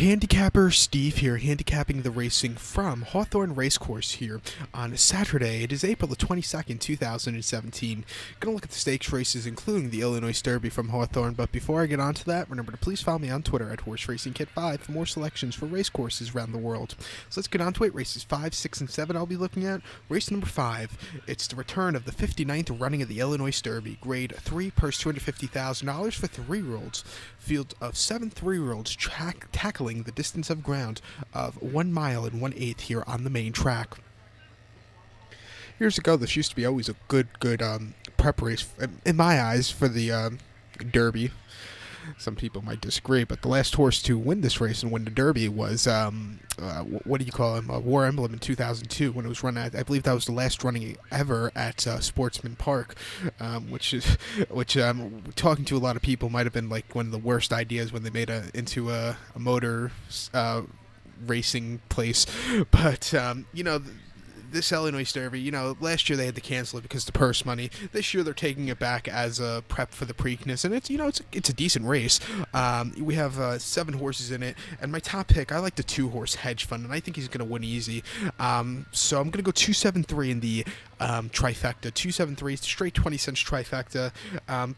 Handicapper Steve here, handicapping the racing from Hawthorne Racecourse here on Saturday. It is April the 22nd, 2017. Gonna look at the stakes races, including the Illinois Derby from Hawthorne. But before I get on to that, remember to please follow me on Twitter at HorseRacingKit5 for more selections for racecourses around the world. So let's get on to it. Races 5, 6, and 7 I'll be looking at. Race number 5, it's the return of the 59th running of the Illinois Derby. Grade 3, purse $250,000 for 3-year-olds. Field of 7 3-year-olds tackling the distance of ground of 1 mile and 1/8 here on the main track. Years ago, this used to be always a good prep race, in my eyes, for the Derby. Some people might disagree, but the last horse to win this race and win the Derby was, what do you call him, War Emblem in 2002, when it was run at, I believe that was the last running ever at Sportsman Park, which talking to a lot of people might have been like one of the worst ideas when they made into a motor racing place. But, this Illinois Derby, last year they had to cancel it because of the purse money. This year they're taking it back as a prep for the Preakness, and it's a decent race. We have 7 horses in it, and my top pick, I like the 2-horse Hedge Fund, and I think he's going to win easy. So I'm going to go 273 in the trifecta. 273, straight 20 cents trifecta.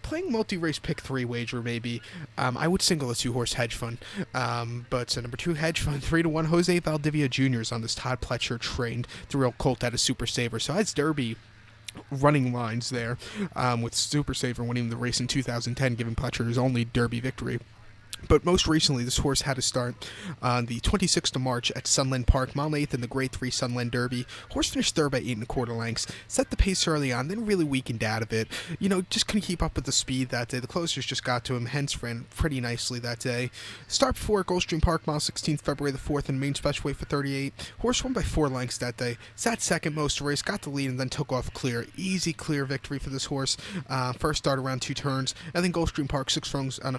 Playing multi-race pick 3 wager maybe. I would single a 2-horse Hedge Fund. But number 2 Hedge Fund, 3-1 Jose Valdivia Jr. is on this Todd Pletcher trained 3-year-old colt at a Super Saver. So that's Derby running lines there, with Super Saver winning the race in 2010, giving Pletcher his only Derby victory. But most recently, this horse had to start on the 26th of March at Sunland Park, mile 8th in the Grade 3 Sunland Derby. Horse finished third by 8 1/4 lengths, set the pace early on, then really weakened out of it. Just couldn't keep up with the speed that day. The closers just got to him, hence ran pretty nicely that day. Start before at Gulfstream Park, mile 16th, February the 4th, in main special weight for 38. Horse won by 4 lengths that day, sat second most of the race, got the lead, and then took off clear. Easy, clear victory for this horse. First start around 2 turns, and then Gulfstream Park, 6 furlongs on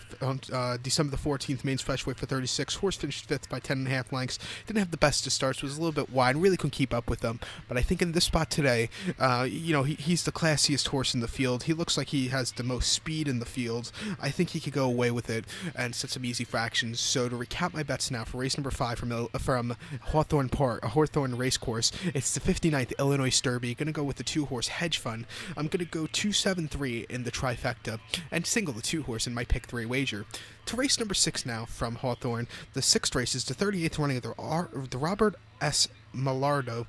December the 14th, main special weight for 36. Horse finished 5th by 10.5 lengths. Didn't have the best of starts, was a little bit wide, really couldn't keep up with them. But I think in this spot today, he's the classiest horse in the field. He looks like he has the most speed in the field. I think he could go away with it and set some easy fractions. So to recap my bets now for race number 5 from Hawthorne Park, a Hawthorne Racecourse, it's the 59th Illinois Derby. Going to go with the 2-horse Hedge Fund. I'm going to go 273 in the trifecta and single the 2-horse in my pick 3 wager. To race number 6 now from Hawthorne, the 6th race is the 38th running of the Robert S. Mallardo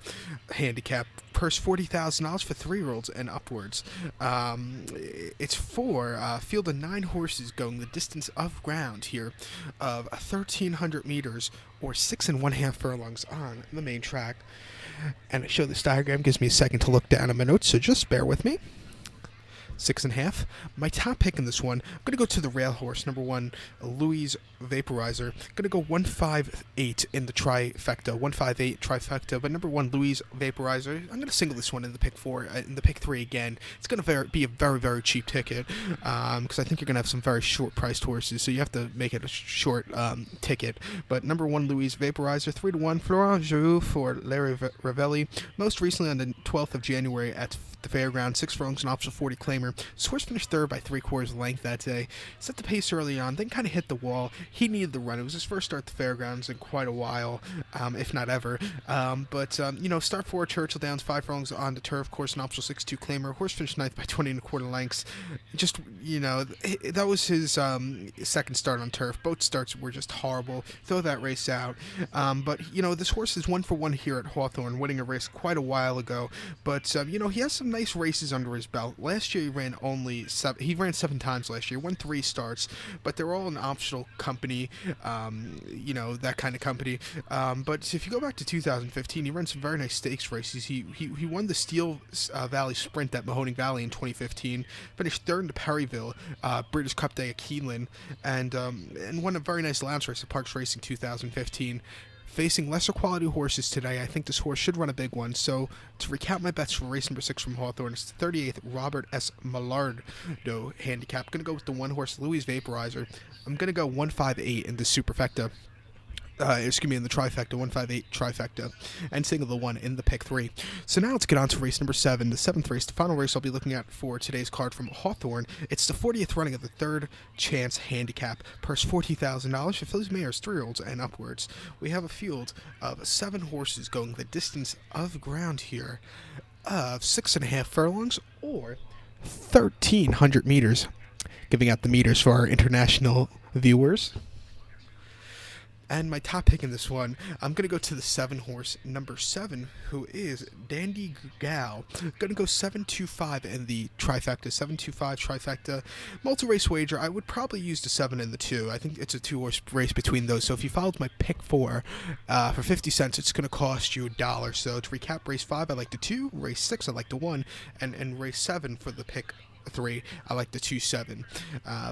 handicap, purse $40,000 for 3-year-olds and upwards. It's for a field of 9 horses going the distance of ground here of 1,300 meters or 6 1/2 furlongs on the main track. And I show this diagram, gives me a second to look down at my notes, so just bear with me. 6 1/2. My top pick in this one, I'm going to go to the rail horse, number 1, Louis Vaporizer. I'm going to go 158 in the trifecta, 158 trifecta, but number 1, Louis Vaporizer, I'm going to single this one in the pick 4, in the pick 3 again. It's going to be a very, very cheap ticket, because I think you're going to have some very short-priced horses, so you have to make it a short ticket. But number 1, Louis Vaporizer, 3-1, Florent Giroux for Larry Ravelli, most recently on the 12th of January at the fairground, 6 furlongs and option 40 claimer. This horse finished third by 3/4 length that day. Set the pace early on, then kind of hit the wall. He needed the run. It was his first start at the fairgrounds in quite a while, if not ever. Start 4 Churchill Downs, 5 furlongs on the turf, course and option 6-2 claimer. Horse finished 9th by 20 1/4 lengths. Just, that was his second start on turf. Both starts were just horrible. Throw that race out. But this horse is 1 for 1 here at Hawthorne, winning a race quite a while ago. But, he has some nice races under his belt. Last year he ran 7 times last year, won 3 starts, but they're all an optional company, that kind of company. But if you go back to 2015, he ran some very nice stakes races. He won the Steel Valley Sprint at Mahoning Valley in 2015, finished third in the Perryville British Cup Day at Keeneland, and won a very nice lounge race at Parks Racing 2015. Facing lesser quality horses today, I think this horse should run a big one. So to recap my bets for race number 6 from Hawthorne, it's the 38th Robert S. Mallardo handicap. I'm going to go with the 1-horse Louis Vaporizer. I'm going to go 158 in the superfecta. excuse me, in the trifecta, 158 trifecta, and single the 1 in the pick 3. So now let's get on to race number 7, the 7th race, the final race I'll be looking at for today's card from Hawthorne. It's the 40th running of the third chance handicap. Purse $40,000 for fillies, mares, 3-year-olds, and upwards. We have a field of 7 horses going the distance of ground here of 6.5 furlongs or 1,300 meters. Giving out the meters for our international viewers. And my top pick in this one, I'm going to go to the 7 horse, number 7, who is Dandy Gal. Going to go 725 in the trifecta, 725 trifecta. Multi-race wager, I would probably use the 7 and the 2. I think it's a 2-horse race between those. So if you followed my pick 4 for 50 cents, it's going to cost you $1. So to recap, race 5, I like the 2. Race 6, I like the 1. And race 7 for the pick 3, I like the 2-7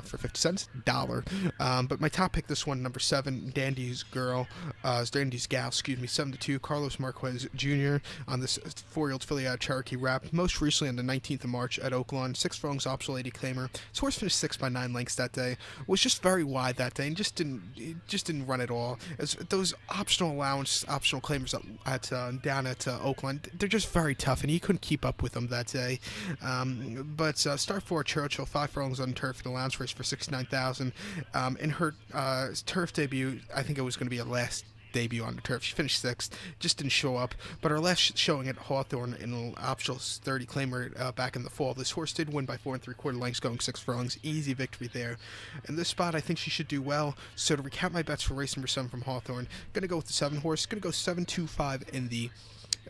for 50 cents, $1. But my top pick this one, number 7, Dandy's Gal, 7-2, Carlos Marquez Jr. on this 4-year-old filly out of Cherokee Rap, most recently on the 19th of March at Oaklawn, 6 furlongs, Optional Lady Claimer. This horse finished 6 by 9 lengths that day, was just very wide that day, and just didn't run at all. As those optional claimers down at Oaklawn, they're just very tough, and he couldn't keep up with them that day. But start 4 Churchill, 5 furlongs on turf in the allowance race for $69,000. In her turf debut, I think it was going to be a last debut on the turf. She finished 6th, just didn't show up. But her last showing at Hawthorne in an optional 30 claimer back in the fall, this horse did win by 4 3/4 lengths, going 6 furlongs. Easy victory there. In this spot, I think she should do well. So to recap my bets for race number 7 from Hawthorne, going to go with the 7 horse. Going to go 725 in the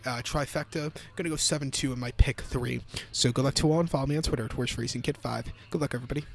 trifecta. Gonna go 7-2 in my pick 3. So good luck to all, and follow me on Twitter at HorseRacingKid5. Good luck, everybody.